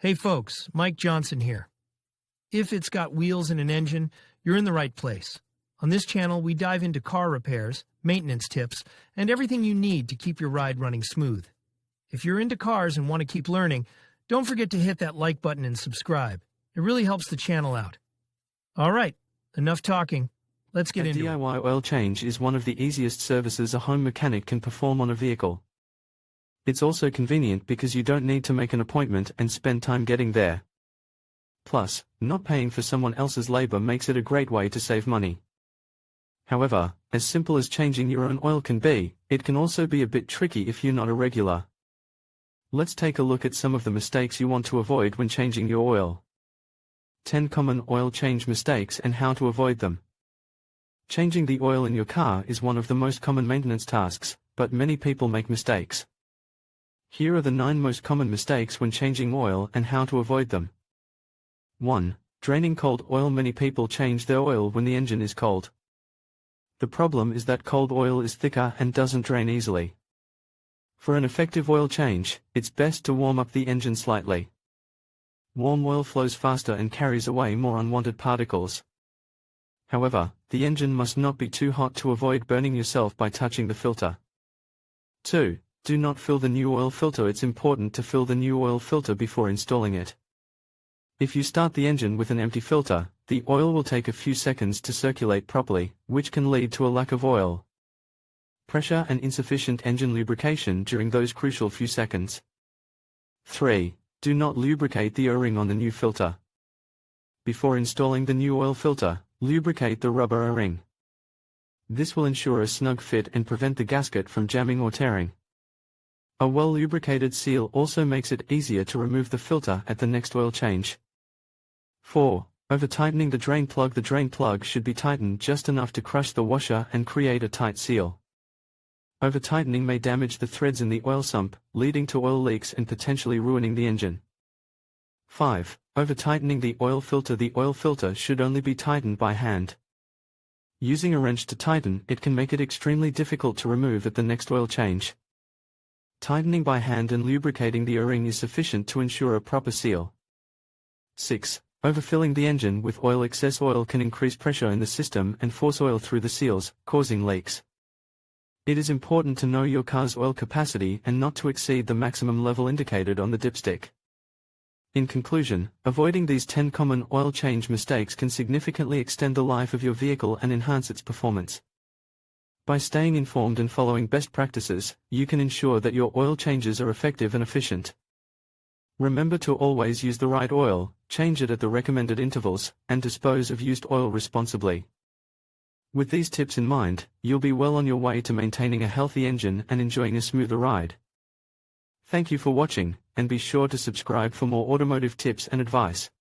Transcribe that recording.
Hey folks, Mike Johnson here. If it's got wheels and an engine, you're in the right place. On this channel, we dive into car repairs, maintenance tips, and everything you need to keep your ride running smooth. If you're into cars and want to keep learning, don't forget to hit that like button and subscribe. It really helps the channel out. All right, enough talking. Let's get into it. DIY oil change is one of the easiest services a home mechanic can perform on a vehicle. It's also convenient because you don't need to make an appointment and spend time getting there. Plus, not paying for someone else's labor makes it a great way to save money. However, as simple as changing your own oil can be, it can also be a bit tricky if you're not a regular. Let's take a look at some of the mistakes you want to avoid when changing your oil. 10 common oil change mistakes and how to avoid them. Changing the oil in your car is one of the most common maintenance tasks, but many people make mistakes. Here are the 9 most common mistakes when changing oil and how to avoid them. 1. Draining cold oil. Many people change their oil when the engine is cold. The problem is that cold oil is thicker and doesn't drain easily. For an effective oil change, it's best to warm up the engine slightly. Warm oil flows faster and carries away more unwanted particles. However, the engine must not be too hot to avoid burning yourself by touching the filter. 2. Do not fill the new oil filter. It's important to fill the new oil filter before installing it. If you start the engine with an empty filter, the oil will take a few seconds to circulate properly, which can lead to a lack of oil pressure and insufficient engine lubrication during those crucial few seconds. 3. Do not lubricate the O-ring on the new filter. Before installing the new oil filter, lubricate the rubber O-ring. This will ensure a snug fit and prevent the gasket from jamming or tearing. A well-lubricated seal also makes it easier to remove the filter at the next oil change. 4. Over-tightening the drain plug. The drain plug should be tightened just enough to crush the washer and create a tight seal. Over-tightening may damage the threads in the oil sump, leading to oil leaks and potentially ruining the engine. 5. Over-tightening the oil filter. The oil filter should only be tightened by hand. Using a wrench to tighten it can make it extremely difficult to remove at the next oil change. Tightening by hand and lubricating the O-ring is sufficient to ensure a proper seal. 6. Overfilling the engine with oil. Excess oil can increase pressure in the system and force oil through the seals, causing leaks. It is important to know your car's oil capacity and not to exceed the maximum level indicated on the dipstick. In conclusion, avoiding these 10 common oil change mistakes can significantly extend the life of your vehicle and enhance its performance. By staying informed and following best practices, you can ensure that your oil changes are effective and efficient. Remember to always use the right oil, change it at the recommended intervals, and dispose of used oil responsibly. With these tips in mind, you'll be well on your way to maintaining a healthy engine and enjoying a smoother ride. Thank you for watching, and be sure to subscribe for more automotive tips and advice.